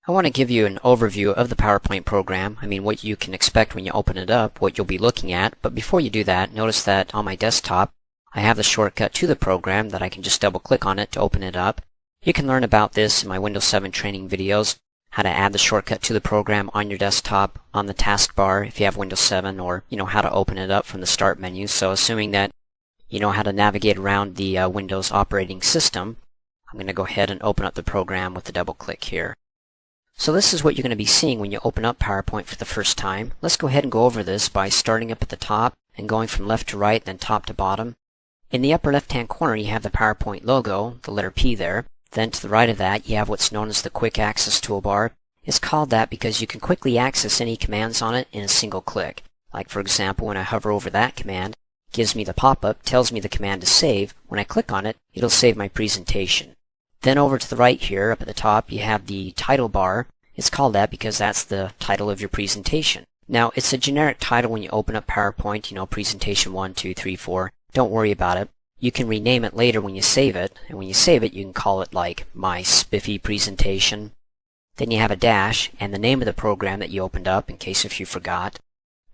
I want to give you an overview of the PowerPoint program. I mean, what you can expect when you open it up, what you'll be looking at. But before you do that, notice that on my desktop, I have the shortcut to the program that I can just double click on it to open it up. You can learn about this in my Windows 7 training videos, how to add the shortcut to the program on your desktop, on the taskbar if you have Windows 7, or how to open it up from the start menu. So assuming that you know how to navigate around the Windows operating system, I'm going to go ahead and open up the program with the double click here. So this is what you're going to be seeing when you open up PowerPoint for the first time. Let's go ahead and go over this by starting up at the top and going from left to right, then top to bottom. In the upper left-hand corner, you have the PowerPoint logo, the letter P there. Then to the right of that, you have what's known as the Quick Access Toolbar. It's called that because you can quickly access any commands on it in a single click. Like for example, when I hover over that command, it gives me the pop-up, tells me the command to save. When I click on it, it'll save my presentation. Then over to the right here, up at the top, you have the title bar. It's called that because that's the title of your presentation. Now, it's a generic title when you open up PowerPoint, presentation 1, 2, 3, 4. Don't worry about it. You can rename it later when you save it, and when you save it, you can call it like My Spiffy Presentation. Then you have a dash and the name of the program that you opened up, in case if you forgot,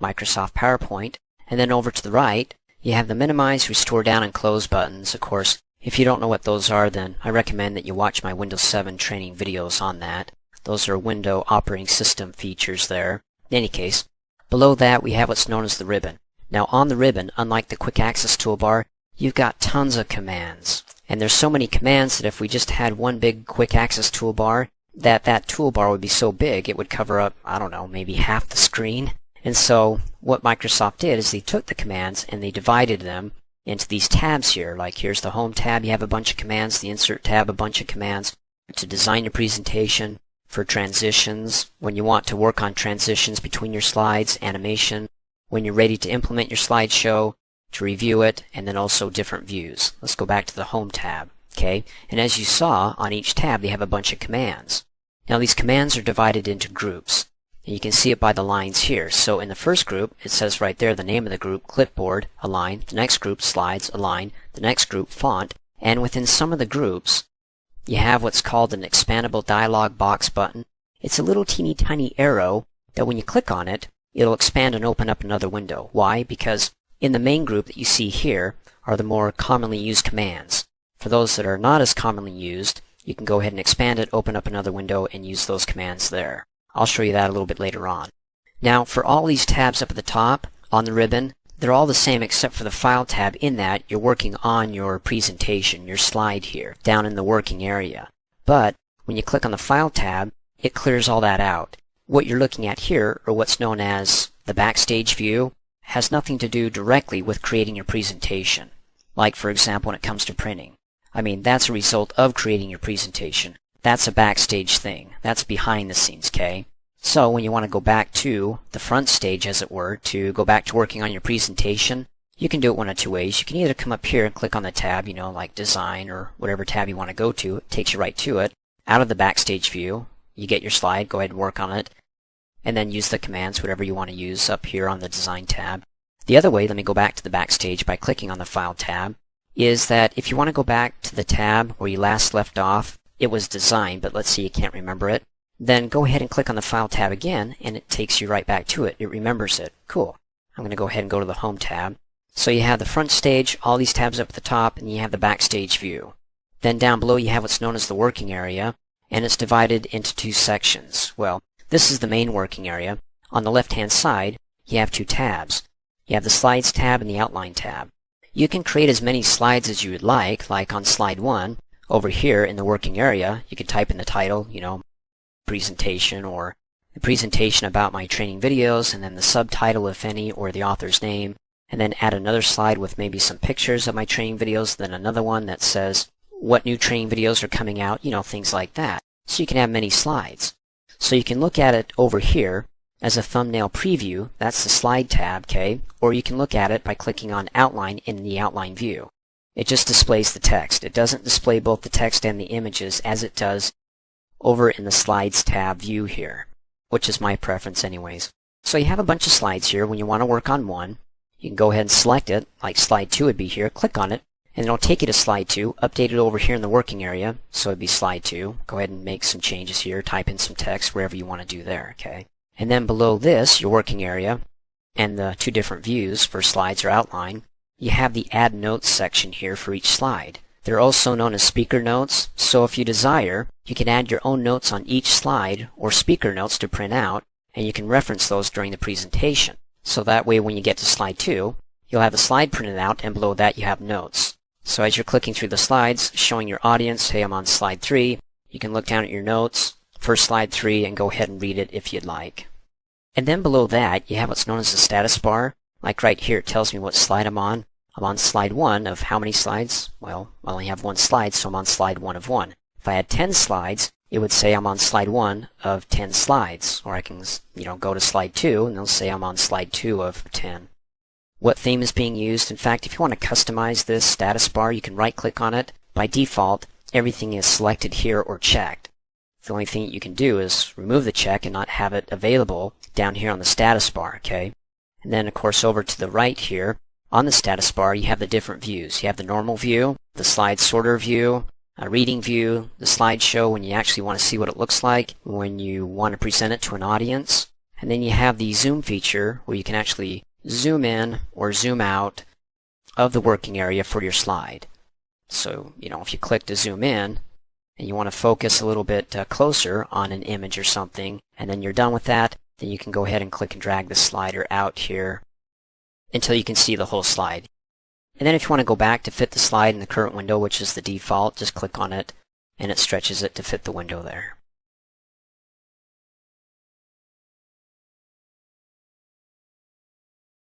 Microsoft PowerPoint. And then over to the right, you have the Minimize, Restore Down, and Close buttons. Of course, if you don't know what those are, then I recommend that you watch my Windows 7 training videos on that. Those are Windows operating system features there. In any case, below that we have what's known as the ribbon. Now on the ribbon, unlike the Quick Access Toolbar, you've got tons of commands. And there's so many commands that if we just had one big Quick Access Toolbar, that toolbar would be so big it would cover up, I don't know, maybe half the screen. And so what Microsoft did is they took the commands and they divided them into these tabs here. Like here's the Home tab, you have a bunch of commands, the Insert tab, a bunch of commands to design your presentation, for transitions, when you want to work on transitions between your slides, animation, when you're ready to implement your slideshow, to review it, and then also different views. Let's go back to the Home tab, okay? And as you saw, on each tab they have a bunch of commands. Now these commands are divided into groups. And you can see it by the lines here. So in the first group, it says right there the name of the group, Clipboard, Align. The next group, Slides, Align. The next group, Font. And within some of the groups, you have what's called an Expandable Dialog box button. It's a little teeny tiny arrow that when you click on it, it'll expand and open up another window. Why? Because in the main group that you see here are the more commonly used commands. For those that are not as commonly used, you can go ahead and expand it, open up another window, and use those commands there. I'll show you that a little bit later on. Now, for all these tabs up at the top on the ribbon, they're all the same except for the File tab, in that you're working on your presentation, your slide here, down in the working area. But when you click on the File tab, it clears all that out. What you're looking at here, or what's known as the backstage view, has nothing to do directly with creating your presentation. Like, for example, when it comes to printing. I mean, that's a result of creating your presentation. That's a backstage thing. That's behind the scenes, okay? So when you want to go back to the front stage, as it were, to go back to working on your presentation, you can do it one of two ways. You can either come up here and click on the tab, like Design or whatever tab you want to go to. It takes you right to it. Out of the backstage view, you get your slide, go ahead and work on it, and then use the commands, whatever you want to use up here on the Design tab. The other way, let me go back to the backstage by clicking on the File tab, is that if you want to go back to the tab where you last left off, it was Design, but let's say you can't remember it, then go ahead and click on the File tab again, and it takes you right back to it. It remembers it. Cool. I'm going to go ahead and go to the Home tab. So you have the front stage, all these tabs up at the top, and you have the backstage view. Then down below you have what's known as the working area, and it's divided into two sections. Well, this is the main working area. On the left-hand side, you have two tabs. You have the Slides tab and the Outline tab. You can create as many slides as you would like on Slide 1. Over here in the working area, you could type in the title, presentation, or the presentation about my training videos, and then the subtitle, if any, or the author's name, and then add another slide with maybe some pictures of my training videos, then another one that says what new training videos are coming out, things like that. So you can have many slides. So you can look at it over here as a thumbnail preview. That's the Slide tab, okay? Or you can look at it by clicking on Outline in the Outline view. It just displays the text. It doesn't display both the text and the images as it does over in the Slides tab view here, which is my preference anyways. So you have a bunch of slides here. When you want to work on one, you can go ahead and select it, like Slide 2 would be here, click on it, And it'll take you to slide 2, update it over here in the working area, so it'd be slide 2. Go ahead and make some changes here, type in some text, wherever you want to do there, okay? And then below this, your working area, and the two different views for slides or outline, you have the Add Notes section here for each slide. They're also known as speaker notes, so if you desire, you can add your own notes on each slide or speaker notes to print out, and you can reference those during the presentation. So that way when you get to slide 2, you'll have the slide printed out, and below that you have notes. So as you're clicking through the slides, showing your audience, hey, I'm on slide 3, you can look down at your notes for slide 3 and go ahead and read it if you'd like. And then below that, you have what's known as the status bar. Like right here, it tells me what slide I'm on. I'm on slide 1 of how many slides? Well, I only have one slide, so I'm on slide 1 of 1. If I had 10 slides, it would say I'm on slide 1 of 10 slides. Or I can, go to slide 2, and it'll say I'm on slide 2 of 10. What theme is being used? In fact, if you want to customize this status bar, you can right-click on it. By default, everything is selected here or checked. The only thing you can do is remove the check and not have it available down here on the status bar, okay? And then, of course, over to the right here, on the status bar, you have the different views. You have the normal view, the slide sorter view, a reading view, the slideshow when you actually want to see what it looks like, when you want to present it to an audience. And then you have the zoom feature where you can actually zoom in or zoom out of the working area for your slide. So, if you click to zoom in and you want to focus a little bit closer on an image or something, and then you're done with that, then you can go ahead and click and drag the slider out here until you can see the whole slide. And then if you want to go back to fit the slide in the current window, which is the default, just click on it and it stretches it to fit the window there.